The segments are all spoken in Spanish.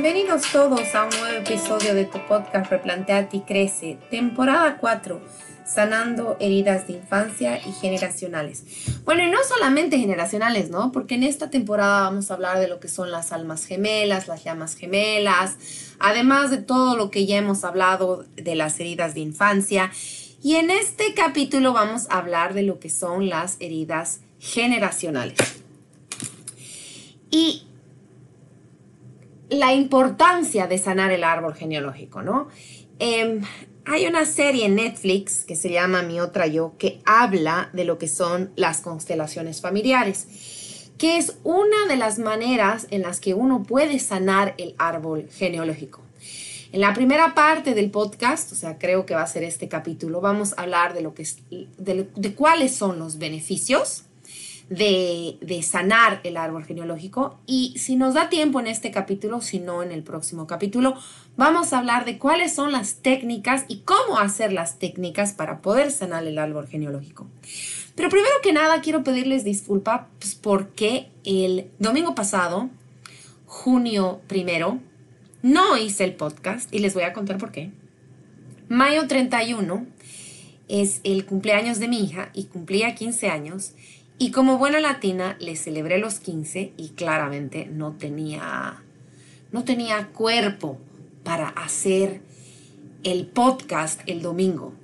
Bienvenidos todos a un nuevo episodio de tu podcast Replantéate y Crece, temporada 4, sanando heridas de infancia y generacionales. Bueno, y no solamente generacionales, ¿no? Porque en esta temporada vamos a hablar de lo que son las almas gemelas, las llamas gemelas, además de todo lo que ya hemos hablado de las heridas de infancia. Y en este capítulo vamos a hablar de lo que son las heridas generacionales. Y la importancia de sanar el árbol genealógico, ¿no? Hay una serie en Netflix que se llama Mi Otra Yo, que habla de lo que son las constelaciones familiares, que es una de las maneras en las que uno puede sanar el árbol genealógico. En la primera parte del podcast, o sea, creo que va a ser este capítulo, vamos a hablar de lo que es, de cuáles son los beneficios de sanar el árbol genealógico, y si nos da tiempo en este capítulo, si no en el próximo capítulo, vamos a hablar de cuáles son las técnicas y cómo hacer las técnicas para poder sanar el árbol genealógico. Pero primero que nada quiero pedirles disculpas porque el domingo pasado, junio 1, no hice el podcast y les voy a contar por qué. Mayo 31 es el cumpleaños de mi hija y cumplía 15 años. Y como buena latina, le celebré los 15 y claramente no tenía cuerpo para hacer el podcast el domingo.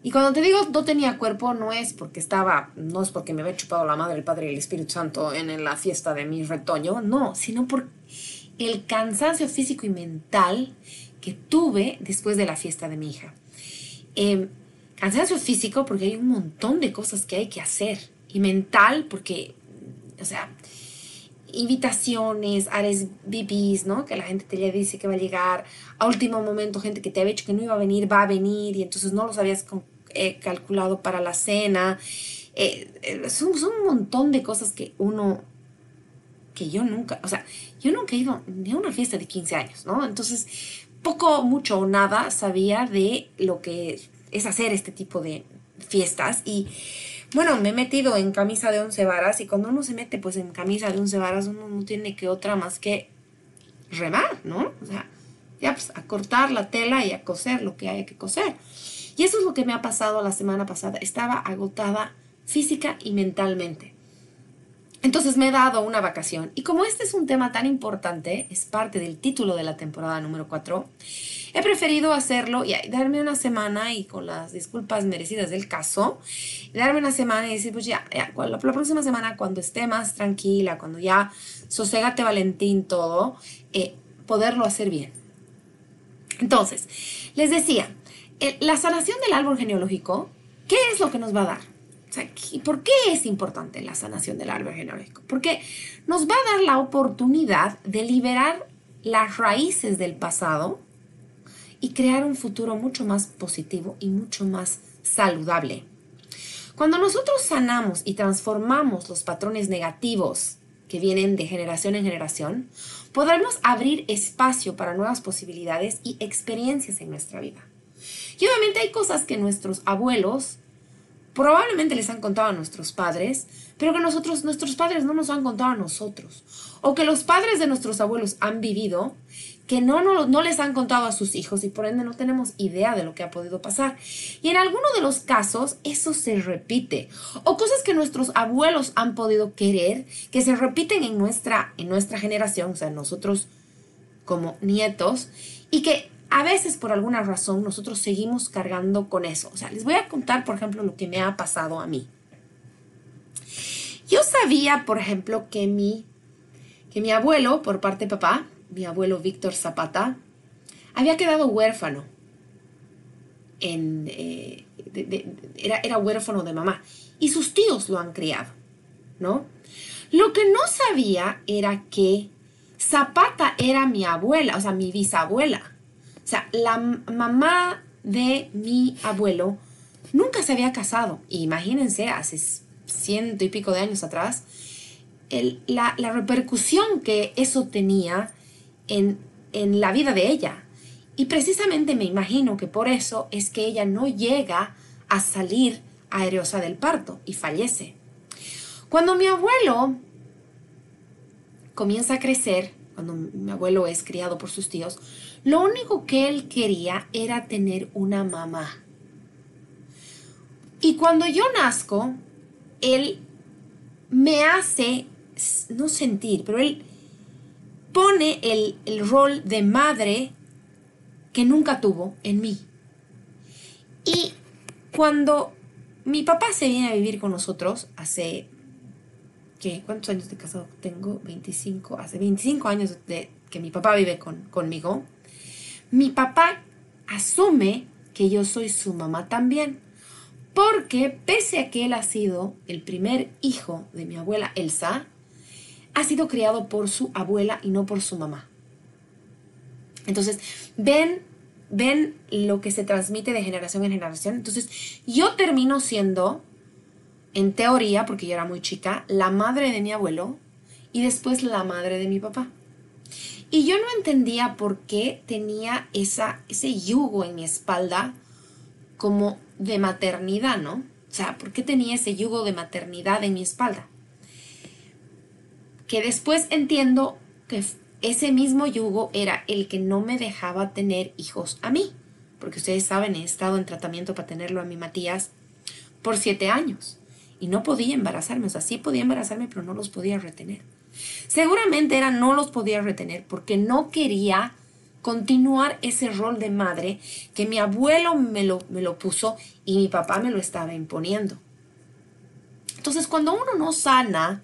Y cuando te digo no tenía cuerpo, no es porque me había chupado la madre, el Padre y el Espíritu Santo en la fiesta de mi retoño, no, sino por el cansancio físico y mental que tuve después de la fiesta de mi hija. Cansancio físico porque hay un montón de cosas que hay que hacer. Y mental porque, o sea, invitaciones, RSVPs, ¿no? Que la gente te le dice que va a llegar a último momento, gente que te había dicho que no iba a venir, va a venir, y entonces no los habías calculado para la cena. Son un montón de cosas que yo nunca he ido ni a una fiesta de 15 años, ¿no? Entonces, poco, mucho o nada sabía de lo que es hacer este tipo de fiestas. Y bueno, me he metido en camisa de 11 varas, y cuando uno se mete pues en camisa de 11 varas, uno no tiene que otra más que remar, ¿no? O sea, ya pues a cortar la tela y a coser lo que haya que coser. Y eso es lo que me ha pasado la semana pasada. Estaba agotada física y mentalmente. Entonces me he dado una vacación. Y como este es un tema tan importante, es parte del título de la temporada número 4, he preferido hacerlo y darme una semana, y con las disculpas merecidas del caso, darme una semana y decir, pues ya la próxima semana, cuando esté más tranquila, cuando ya soségate Valentín todo, poderlo hacer bien. Entonces, les decía, la sanación del árbol genealógico, ¿qué es lo que nos va a dar? O sea, ¿por qué es importante la sanación del árbol genealógico? Porque nos va a dar la oportunidad de liberar las raíces del pasado y crear un futuro mucho más positivo y mucho más saludable. Cuando nosotros sanamos y transformamos los patrones negativos que vienen de generación en generación, podremos abrir espacio para nuevas posibilidades y experiencias en nuestra vida. Y obviamente hay cosas que nuestros abuelos probablemente les han contado a nuestros padres, pero que nuestros padres no nos han contado a nosotros. O que los padres de nuestros abuelos han vivido, que no les han contado a sus hijos, y por ende no tenemos idea de lo que ha podido pasar. Y en alguno de los casos eso se repite. O cosas que nuestros abuelos han podido querer, que se repiten en nuestra generación, o sea, nosotros como nietos, y que a veces por alguna razón nosotros seguimos cargando con eso. O sea, les voy a contar, por ejemplo, lo que me ha pasado a mí. Yo sabía, por ejemplo, que mi abuelo, por parte de papá, mi abuelo Víctor Zapata, había quedado huérfano. Era huérfano de mamá. Y sus tíos lo han criado, ¿no? Lo que no sabía era que Zapata era mi abuela, o sea, mi bisabuela. O sea, la mamá de mi abuelo nunca se había casado. Y imagínense, hace 100 y pico de años atrás, la repercusión que eso tenía en la vida de ella. Y precisamente me imagino que por eso es que ella no llega a salir airosa del parto y fallece. Cuando mi abuelo comienza a crecer, cuando mi abuelo es criado por sus tíos, lo único que él quería era tener una mamá. Y cuando yo nazco, él me hace, no sentir, pero él pone el rol de madre que nunca tuvo en mí. Y cuando mi papá se viene a vivir con nosotros, hace, ¿qué? ¿Cuántos años de casado tengo? 25, hace 25 años de que mi papá vive conmigo. Mi papá asume que yo soy su mamá también, porque pese a que él ha sido el primer hijo de mi abuela Elsa, ha sido criado por su abuela y no por su mamá. Entonces, ven lo que se transmite de generación en generación. Entonces, yo termino siendo, en teoría, porque yo era muy chica, la madre de mi abuelo y después la madre de mi papá. Y yo no entendía por qué tenía ese yugo en mi espalda como de maternidad, ¿no? O sea, ¿por qué tenía ese yugo de maternidad en mi espalda? Que después entiendo que ese mismo yugo era el que no me dejaba tener hijos a mí. Porque ustedes saben, he estado en tratamiento para tenerlo a mi Matías por 7 años. Y no podía embarazarme. O sea, sí podía embarazarme, pero no los podía retener. Seguramente no los podía retener porque no quería continuar ese rol de madre que mi abuelo me lo puso y mi papá me lo estaba imponiendo. Entonces, cuando uno no sana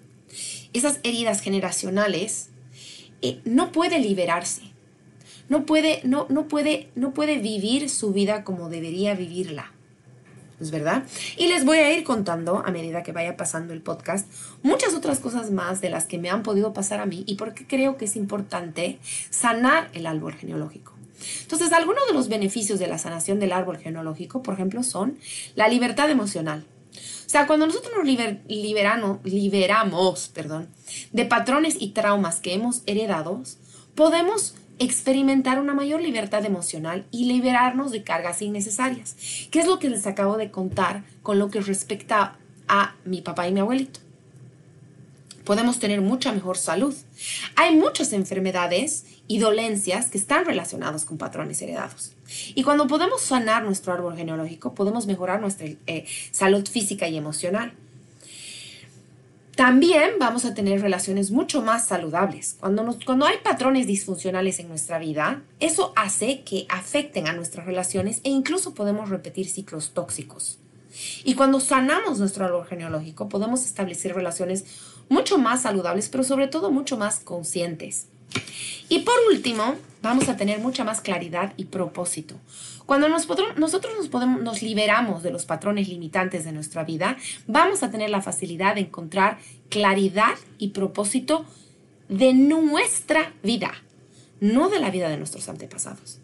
esas heridas generacionales, no puede liberarse. No puede vivir su vida como debería vivirla. ¿Es verdad? Y les voy a ir contando, a medida que vaya pasando el podcast, muchas otras cosas más de las que me han podido pasar a mí y por qué creo que es importante sanar el árbol genealógico. Entonces, algunos de los beneficios de la sanación del árbol genealógico, por ejemplo, son la libertad emocional. O sea, cuando nosotros nos liberamos de patrones y traumas que hemos heredado, podemos experimentar una mayor libertad emocional y liberarnos de cargas innecesarias, que es lo que les acabo de contar con lo que respecta a mi papá y mi abuelito. Podemos tener mucha mejor salud. Hay muchas enfermedades y dolencias que están relacionadas con patrones heredados. Y cuando podemos sanar nuestro árbol genealógico, podemos mejorar nuestra salud física y emocional. También vamos a tener relaciones mucho más saludables. Cuando hay patrones disfuncionales en nuestra vida, eso hace que afecten a nuestras relaciones e incluso podemos repetir ciclos tóxicos. Y cuando sanamos nuestro árbol genealógico, podemos establecer relaciones mucho más saludables, pero sobre todo mucho más conscientes. Y por último, vamos a tener mucha más claridad y propósito. Cuando nosotros nos liberamos de los patrones limitantes de nuestra vida, vamos a tener la facilidad de encontrar claridad y propósito de nuestra vida, no de la vida de nuestros antepasados.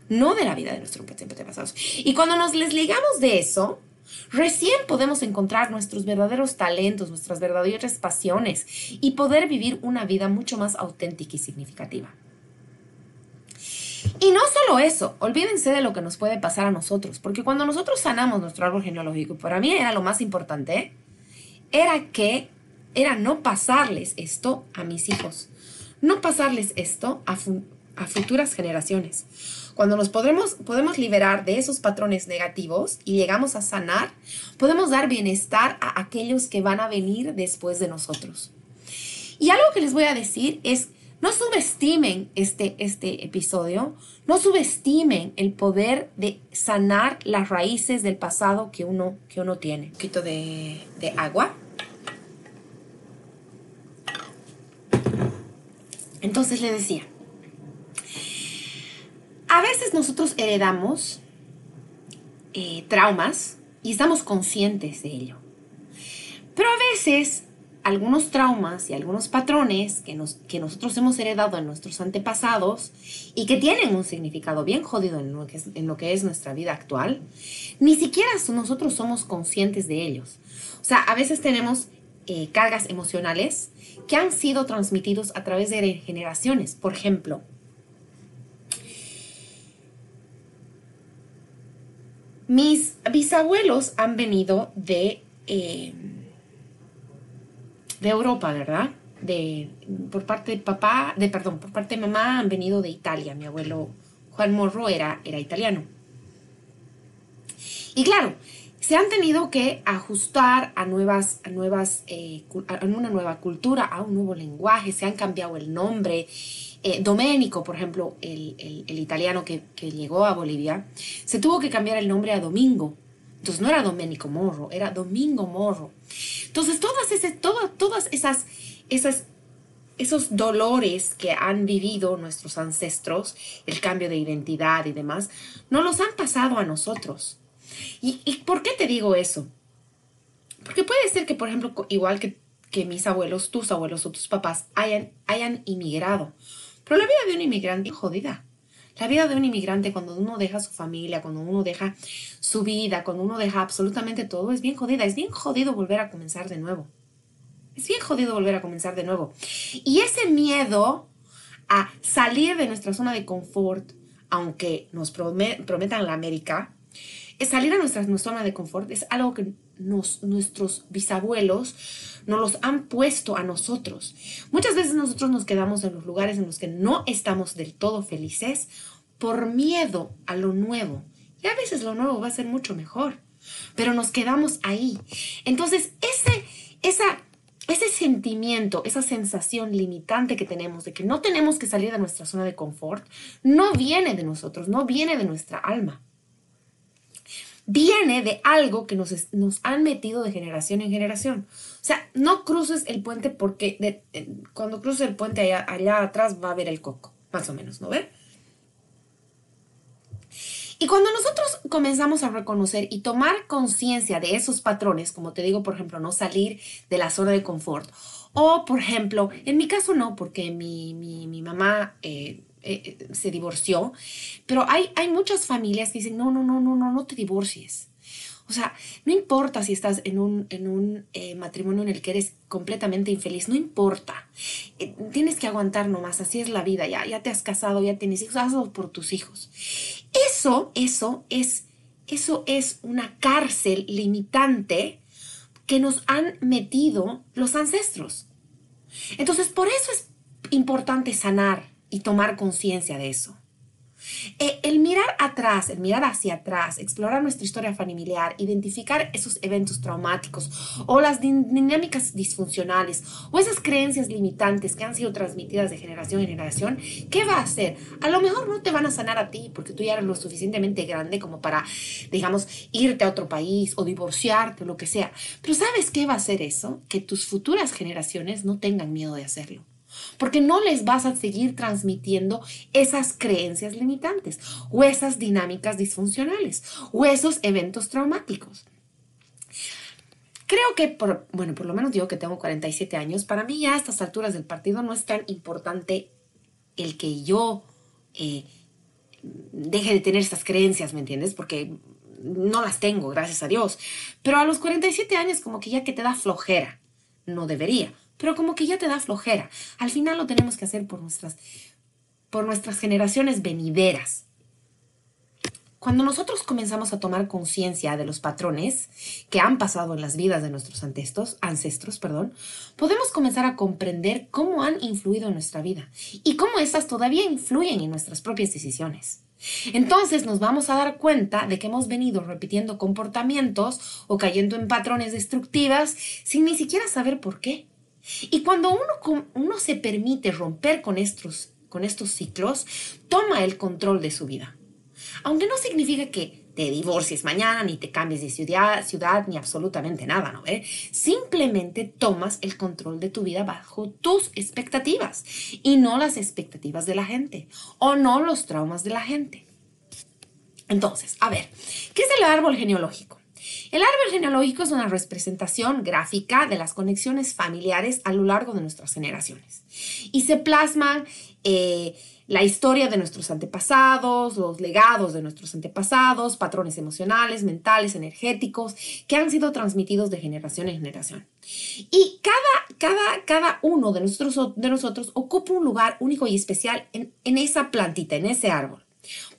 No de la vida de nuestros antepasados. Y cuando nos desligamos de eso, recién podemos encontrar nuestros verdaderos talentos, nuestras verdaderas pasiones y poder vivir una vida mucho más auténtica y significativa. Y no solo eso, olvídense de lo que nos puede pasar a nosotros, porque cuando nosotros sanamos nuestro árbol genealógico, para mí era lo más importante, era no pasarles esto a mis hijos, no pasarles esto a futuras generaciones. Cuando nos podemos liberar de esos patrones negativos y llegamos a sanar, podemos dar bienestar a aquellos que van a venir después de nosotros. Y algo que les voy a decir es, no subestimen este episodio, no subestimen el poder de sanar las raíces del pasado que uno tiene. Un poquito de agua. Entonces les decía, a veces nosotros heredamos traumas y estamos conscientes de ello. Pero a veces algunos traumas y algunos patrones que nosotros hemos heredado en nuestros antepasados y que tienen un significado bien jodido en lo que es nuestra vida actual, ni siquiera nosotros somos conscientes de ellos. O sea, a veces tenemos cargas emocionales que han sido transmitidos a través de generaciones. Por ejemplo, mis bisabuelos han venido de Europa, ¿verdad? por parte de papá, perdón, por parte de mamá han venido de Italia. Mi abuelo Juan Morro era italiano. Y claro, se han tenido que ajustar a una nueva cultura, a un nuevo lenguaje, se han cambiado el nombre. Domenico, por ejemplo, el italiano que llegó a Bolivia, se tuvo que cambiar el nombre a Domingo. Entonces no era Domenico Morro, era Domingo Morro. Entonces todas esos dolores que han vivido nuestros ancestros, el cambio de identidad y demás, no los han pasado a nosotros. ¿Y por qué te digo eso? Porque puede ser que, por ejemplo, igual que mis abuelos, tus abuelos o tus papás hayan inmigrado. Pero la vida de un inmigrante es jodida. La vida de un inmigrante, cuando uno deja su familia, cuando uno deja su vida, cuando uno deja absolutamente todo, es bien jodida. Es bien jodido volver a comenzar de nuevo. Es bien jodido volver a comenzar de nuevo. Y ese miedo a salir de nuestra zona de confort, aunque nos prometan la América, es salir a nuestra zona de confort, es algo que nuestros bisabuelos nos los han puesto a nosotros. Muchas veces nosotros nos quedamos en los lugares en los que no estamos del todo felices por miedo a lo nuevo. Y a veces lo nuevo va a ser mucho mejor, pero nos quedamos ahí. Entonces, ese sentimiento, esa sensación limitante que tenemos de que no tenemos que salir de nuestra zona de confort, no viene de nosotros, no viene de nuestra alma. Viene de algo que nos han metido de generación en generación. O sea, no cruces el puente porque cuando cruces el puente allá atrás va a haber el coco, más o menos, ¿no ve? Y cuando nosotros comenzamos a reconocer y tomar conciencia de esos patrones, como te digo, por ejemplo, no salir de la zona de confort, o por ejemplo, en mi caso no, porque mi mamá se divorció, pero hay muchas familias que dicen, no te divorcies. O sea, no importa si estás en un matrimonio en el que eres completamente infeliz, no importa. Tienes que aguantar nomás, así es la vida, ya te has casado, ya tienes hijos, hazlo por tus hijos. Eso es una cárcel limitante que nos han metido los ancestros. Entonces, por eso es importante sanar y tomar conciencia de eso. El mirar atrás, el mirar hacia atrás, explorar nuestra historia familiar, identificar esos eventos traumáticos o las dinámicas disfuncionales o esas creencias limitantes que han sido transmitidas de generación en generación, ¿qué va a hacer? A lo mejor no te van a sanar a ti porque tú ya eres lo suficientemente grande como para, digamos, irte a otro país o divorciarte o lo que sea. Pero ¿sabes qué va a hacer eso? Que tus futuras generaciones no tengan miedo de hacerlo. Porque no les vas a seguir transmitiendo esas creencias limitantes o esas dinámicas disfuncionales o esos eventos traumáticos. Creo que, por lo menos digo que tengo 47 años, para mí ya a estas alturas del partido no es tan importante el que yo deje de tener estas creencias, ¿me entiendes? Porque no las tengo, gracias a Dios. Pero a los 47 años como que ya que te da flojera, no debería, pero como que ya te da flojera. Al final lo tenemos que hacer por nuestras generaciones venideras. Cuando nosotros comenzamos a tomar conciencia de los patrones que han pasado en las vidas de nuestros ancestros, podemos comenzar a comprender cómo han influido en nuestra vida y cómo estas todavía influyen en nuestras propias decisiones. Entonces nos vamos a dar cuenta de que hemos venido repitiendo comportamientos o cayendo en patrones destructivos sin ni siquiera saber por qué. Y cuando uno se permite romper con estos ciclos, toma el control de su vida. Aunque no significa que te divorcies mañana, ni te cambies de ciudad, ni absolutamente nada, ¿no? Simplemente tomas el control de tu vida bajo tus expectativas y no las expectativas de la gente o no los traumas de la gente. Entonces, a ver, ¿qué es el árbol genealógico? El árbol genealógico es una representación gráfica de las conexiones familiares a lo largo de nuestras generaciones. Y se plasman la historia de nuestros antepasados, los legados de nuestros antepasados, patrones emocionales, mentales, energéticos, que han sido transmitidos de generación en generación. Y cada uno de nosotros ocupa un lugar único y especial en esa plantita, en ese árbol.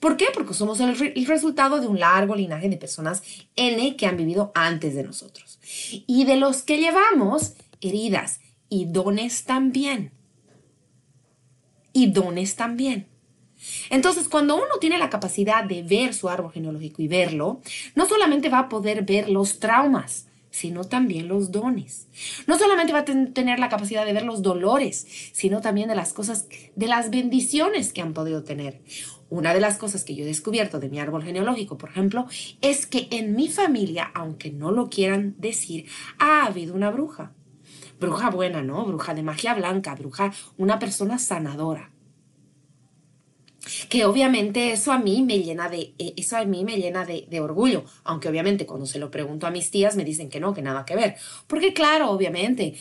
¿Por qué? Porque somos el resultado de un largo linaje de personas N que han vivido antes de nosotros. Y de los que llevamos heridas y dones también. Y dones también. Entonces, cuando uno tiene la capacidad de ver su árbol genealógico y verlo, no solamente va a poder ver los traumas, sino también los dones. No solamente va a tener la capacidad de ver los dolores, sino también de las cosas, de las bendiciones que han podido tener. Una de las cosas que yo he descubierto de mi árbol genealógico, por ejemplo, es que en mi familia, aunque no lo quieran decir, ha habido una bruja. Bruja buena, ¿no? Bruja de magia blanca, bruja, una persona sanadora. Que obviamente eso a mí me llena de orgullo, aunque obviamente cuando se lo pregunto a mis tías me dicen que no, que nada que ver, porque claro, obviamente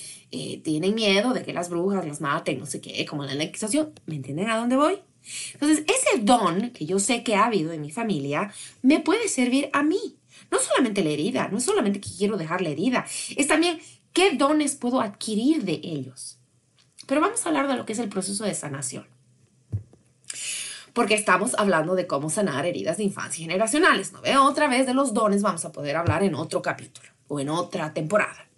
tienen miedo de que las brujas las maten, no sé qué, como en la Inquisición. ¿Me entienden a dónde voy? Entonces, ese don que yo sé que ha habido en mi familia me puede servir a mí. No solamente la herida, no es solamente que quiero dejar la herida, es también qué dones puedo adquirir de ellos. Pero vamos a hablar de lo que es el proceso de sanación, porque estamos hablando de cómo sanar heridas de infancia generacionales. No veo otra vez de los dones, vamos a poder hablar en otro capítulo o en otra temporada.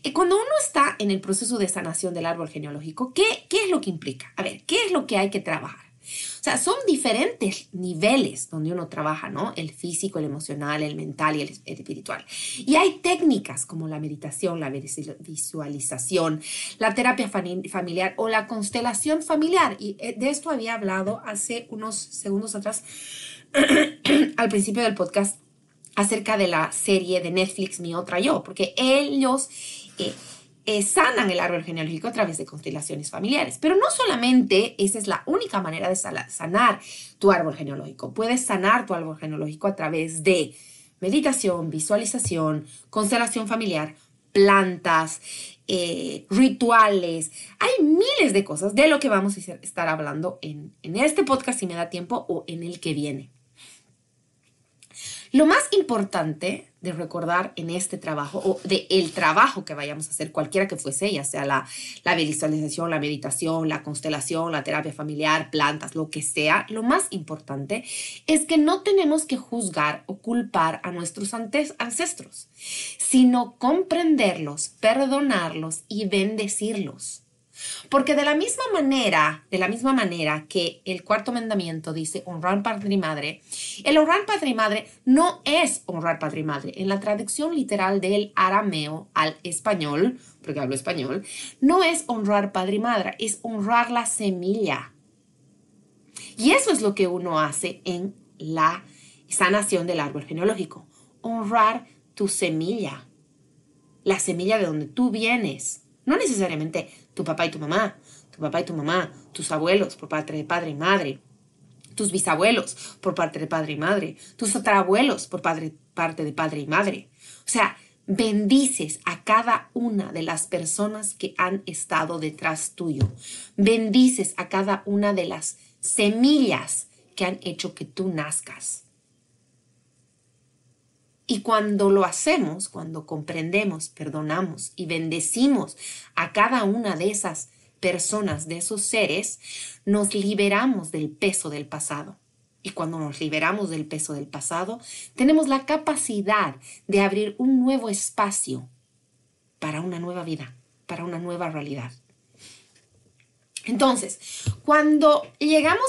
Y cuando uno está en el proceso de sanación del árbol genealógico, ¿qué es lo que implica? A ver, ¿qué es lo que hay que trabajar? O sea, son diferentes niveles donde uno trabaja, ¿no? El físico, el emocional, el mental y el espiritual. Y hay técnicas como la meditación, la visualización, la terapia familiar o la constelación familiar. Y de esto había hablado hace unos segundos atrás, al principio del podcast, acerca de la serie de Netflix Mi Otra Yo, porque ellos sanan el árbol genealógico a través de constelaciones familiares. Pero no solamente esa es la única manera de sanar tu árbol genealógico. Puedes sanar tu árbol genealógico a través de meditación, visualización, constelación familiar, plantas, rituales. Hay miles de cosas de lo que vamos a estar hablando en este podcast, si me da tiempo, o en el que viene. Lo más importante de recordar en este trabajo o de el trabajo que vayamos a hacer, cualquiera que fuese, ya sea la visualización, la meditación, la constelación, la terapia familiar, plantas, lo que sea, lo más importante es que no tenemos que juzgar o culpar a nuestros ancestros, sino comprenderlos, perdonarlos y bendecirlos. Porque de la misma manera que el cuarto mandamiento dice honrar padre y madre, el honrar padre y madre no es honrar padre y madre. En la traducción literal del arameo al español, porque hablo español, no es honrar padre y madre, es honrar la semilla. Y eso es lo que uno hace en la sanación del árbol genealógico. Honrar tu semilla, la semilla de donde tú vienes. No necesariamente tu papá y tu mamá, tus abuelos por parte de padre y madre, tus bisabuelos por parte de padre y madre, tus tatarabuelos por parte de padre y madre. O sea, bendices a cada una de las personas que han estado detrás tuyo. Bendices a cada una de las semillas que han hecho que tú nazcas. Y cuando lo hacemos, cuando comprendemos, perdonamos y bendecimos a cada una de esas personas, de esos seres, nos liberamos del peso del pasado. Y cuando nos liberamos del peso del pasado, tenemos la capacidad de abrir un nuevo espacio para una nueva vida, para una nueva realidad. Entonces, cuando llegamos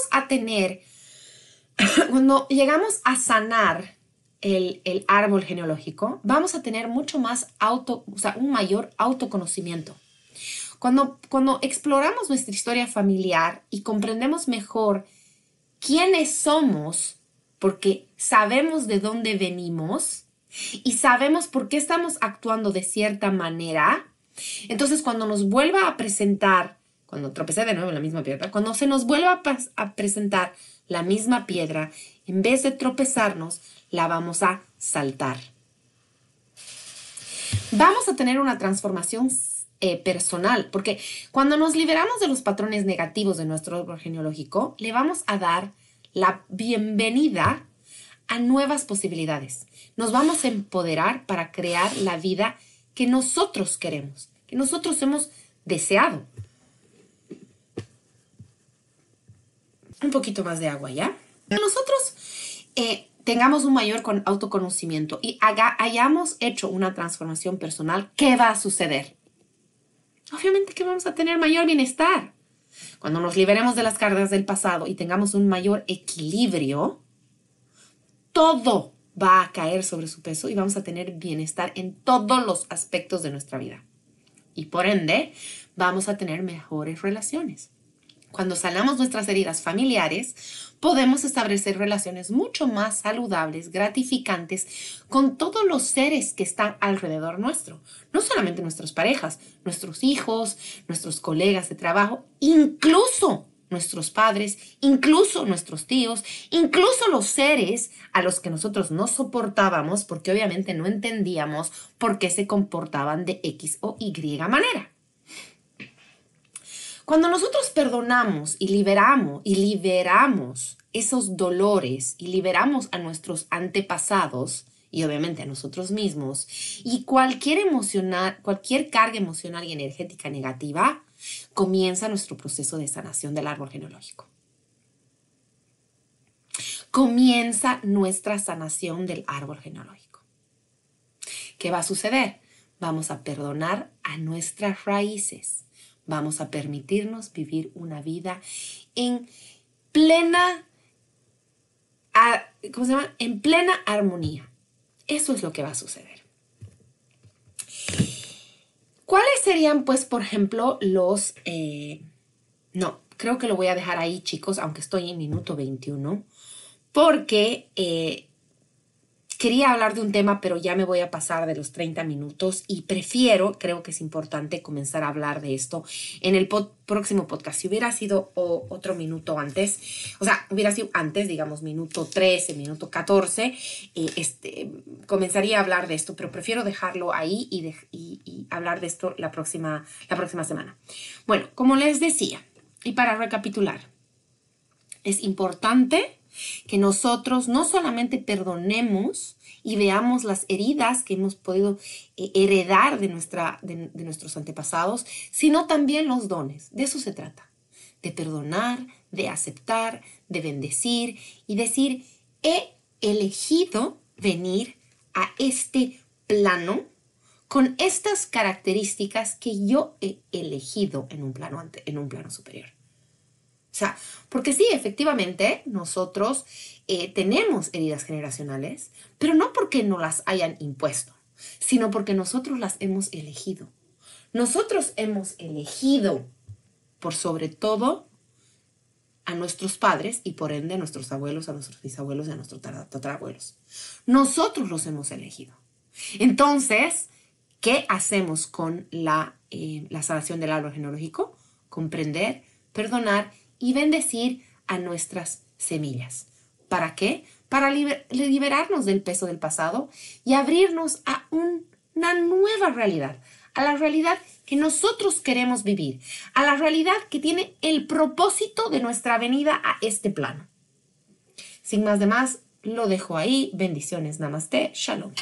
a sanar el árbol genealógico, vamos a tener mucho más un mayor autoconocimiento. Cuando exploramos nuestra historia familiar y comprendemos mejor quiénes somos, porque sabemos de dónde venimos y sabemos por qué estamos actuando de cierta manera, entonces cuando nos vuelva a presentar, cuando tropecé de nuevo en la misma piedra, cuando se nos vuelva a presentar la misma piedra, en vez de tropezarnos, la vamos a saltar. Vamos a tener una transformación personal, porque cuando nos liberamos de los patrones negativos de nuestro árbol genealógico, le vamos a dar la bienvenida a nuevas posibilidades. Nos vamos a empoderar para crear la vida que nosotros queremos, que nosotros hemos deseado. Un poquito más de agua, ¿ya? Nosotros tengamos un mayor autoconocimiento y hayamos hecho una transformación personal, ¿qué va a suceder? obviamente que vamos a tener mayor bienestar. Cuando nos liberemos de las cargas del pasado y tengamos un mayor equilibrio, todo va a caer sobre su peso y vamos a tener bienestar en todos los aspectos de nuestra vida. Y por ende, vamos a tener mejores relaciones. Cuando sanamos nuestras heridas familiares, podemos establecer relaciones mucho más saludables, gratificantes con todos los seres que están alrededor nuestro. No solamente nuestras parejas, nuestros hijos, nuestros colegas de trabajo, incluso nuestros padres, incluso nuestros tíos, incluso los seres a los que nosotros no soportábamos porque obviamente no entendíamos por qué se comportaban de X o Y manera. Cuando nosotros perdonamos y liberamos esos dolores y liberamos a nuestros antepasados y obviamente a nosotros mismos y cualquier carga emocional y energética negativa, comienza nuestro proceso de sanación del árbol genealógico. Comienza nuestra sanación del árbol genealógico. ¿Qué va a suceder? Vamos a perdonar a nuestras raíces. Vamos a permitirnos vivir una vida en plena, en plena armonía. Eso es lo que va a suceder. ¿Cuáles serían, pues, por ejemplo, los... no, creo que lo voy a dejar ahí, chicos, aunque estoy en minuto 21, porque... quería hablar de un tema, pero ya me voy a pasar de los 30 minutos y creo que es importante comenzar a hablar de esto en el próximo podcast. Si hubiera sido otro minuto antes, o sea, hubiera sido antes, digamos, minuto 13, minuto 14, comenzaría a hablar de esto, pero prefiero dejarlo ahí y hablar de esto la próxima semana. Bueno, como les decía, y para recapitular, es importante que nosotros no solamente perdonemos y veamos las heridas que hemos podido heredar de nuestros antepasados, sino también los dones. De eso se trata, de perdonar, de aceptar, de bendecir y decir, he elegido venir a este plano con estas características que yo he elegido en un plano superior. O sea, porque sí, efectivamente, nosotros tenemos heridas generacionales, pero no porque nos las hayan impuesto, sino porque nosotros las hemos elegido. Nosotros hemos elegido, por sobre todo, a nuestros padres y por ende a nuestros abuelos, a nuestros bisabuelos y a nuestros tatarabuelos. Nosotros los hemos elegido. Entonces, ¿qué hacemos con la sanación del árbol genealógico? Comprender, perdonar y bendecir a nuestras semillas. ¿Para qué? Para liberarnos del peso del pasado y abrirnos a una nueva realidad, a la realidad que nosotros queremos vivir, a la realidad que tiene el propósito de nuestra venida a este plano. Sin más, lo dejo ahí. Bendiciones. Namaste. Shalom.